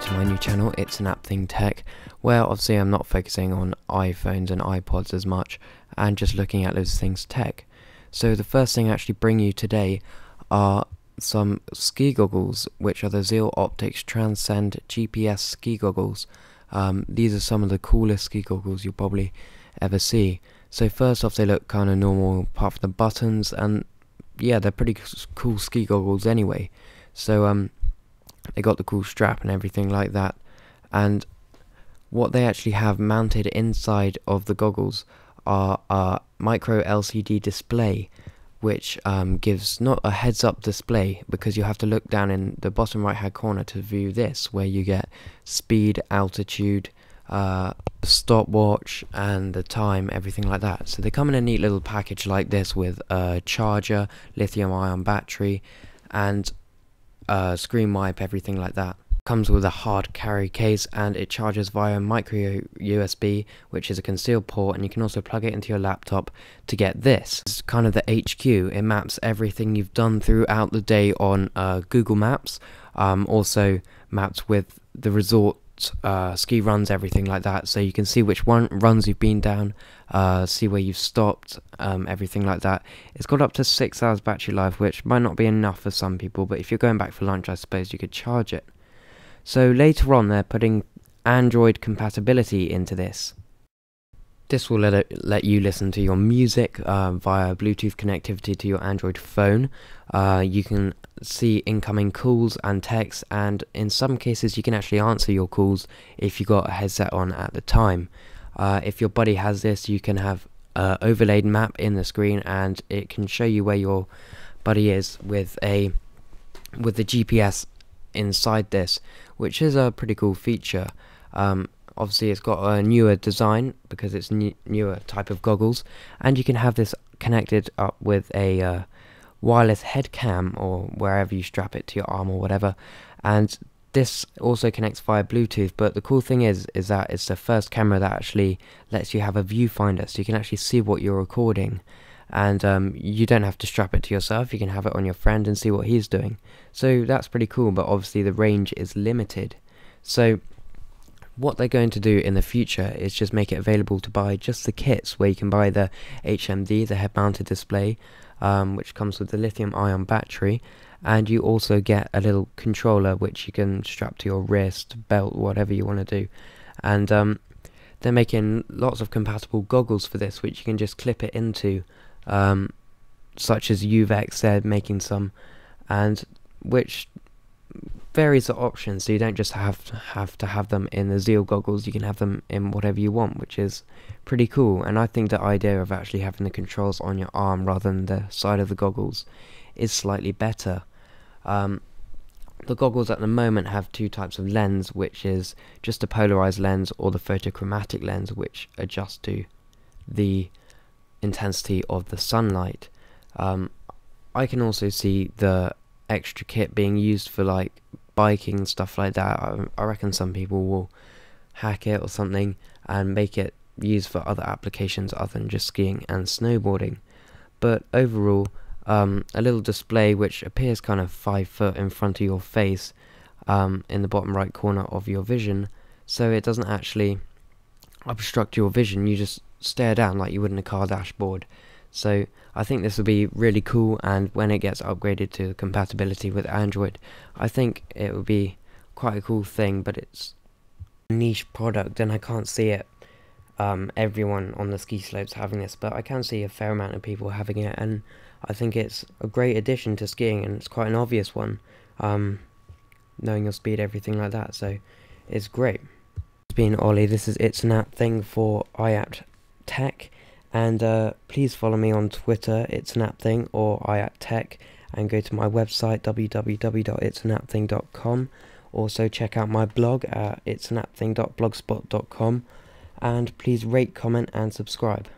to my new channel, It's an App Thing Tech, where obviously I'm not focusing on iPhones and iPods as much, and just looking at those things tech. So the first thing I actually bring you today are some ski goggles, which are the Zeal Optics Transcend GPS ski goggles. These are some of the coolest ski goggles you'll probably ever see. So first off, they look kind of normal apart from the buttons, and yeah, they're pretty cool ski goggles anyway. So they got the cool strap and everything like that, and what they actually have mounted inside of the goggles are a micro LCD display, which gives not a heads-up display, because you have to look down in the bottom right hand corner to view this, where you get speed, altitude, stopwatch and the time, everything like that. So they come in a neat little package like this with a charger, lithium-ion battery and screen wipe, everything like that. Comes with a hard carry case, and it charges via micro USB, which is a concealed port, and you can also plug it into your laptop to get this. It's kind of the HQ. It maps everything you've done throughout the day on Google Maps, also maps with the resort, ski runs, everything like that, so you can see which runs you've been down, see where you've stopped, everything like that. It's got up to 6 hours battery life, which might not be enough for some people, but if you're going back for lunch, I suppose you could charge it. So later on, they're putting Android compatibility into this. This will let you listen to your music via Bluetooth connectivity to your Android phone. You can see incoming calls and texts, and in some cases you can actually answer your calls if you got a headset on at the time. If your buddy has this, you can have an overlaid map in the screen, and it can show you where your buddy is with the GPS inside this, which is a pretty cool feature. Obviously it's got a newer design because it's newer type of goggles, and you can have this connected up with a wireless head cam, or wherever you strap it to your arm or whatever, and this also connects via Bluetooth. But the cool thing is that it's the first camera that actually lets you have a viewfinder, so you can actually see what you're recording, and you don't have to strap it to yourself. You can have it on your friend and see what he's doing. So that's pretty cool, but obviously the range is limited. So what they're going to do in the future is just make it available to buy just the kits, where you can buy the HMD, the head-mounted display, which comes with the lithium-ion battery, and you also get a little controller which you can strap to your wrist, belt, whatever you want to do. And they're making lots of compatible goggles for this, which you can just clip it into, such as Uvex, they're making some, and which varies the options, so you don't just have to have them in the Zeal goggles, you can have them in whatever you want, which is pretty cool. And I think the idea of actually having the controls on your arm rather than the side of the goggles is slightly better. The goggles at the moment have two types of lens, which is just a polarized lens or the photochromatic lens, which adjusts to the intensity of the sunlight. I can also see the extra kit being used for like biking, stuff like that. I reckon some people will hack it or something and make it used for other applications other than just skiing and snowboarding. But overall, a little display which appears kind of 5 foot in front of your face, in the bottom right corner of your vision, so it doesn't actually obstruct your vision. You just stare down like you would in a car dashboard. So I think this will be really cool, and when it gets upgraded to compatibility with Android, I think it will be quite a cool thing. But it's a niche product, and I can't see it everyone on the ski slopes having this, but I can see a fair amount of people having it, and I think it's a great addition to skiing, and it's quite an obvious one, knowing your speed, everything like that, so it's great. It's been Ollie. This is It's an App Thing for IAATtech, and please follow me on Twitter, It's an App Thing, or IAATtech, and go to my website, www.it'sanappthing.com. Also check out my blog at it'sanappthing.blogspot.com, and please rate, comment and subscribe.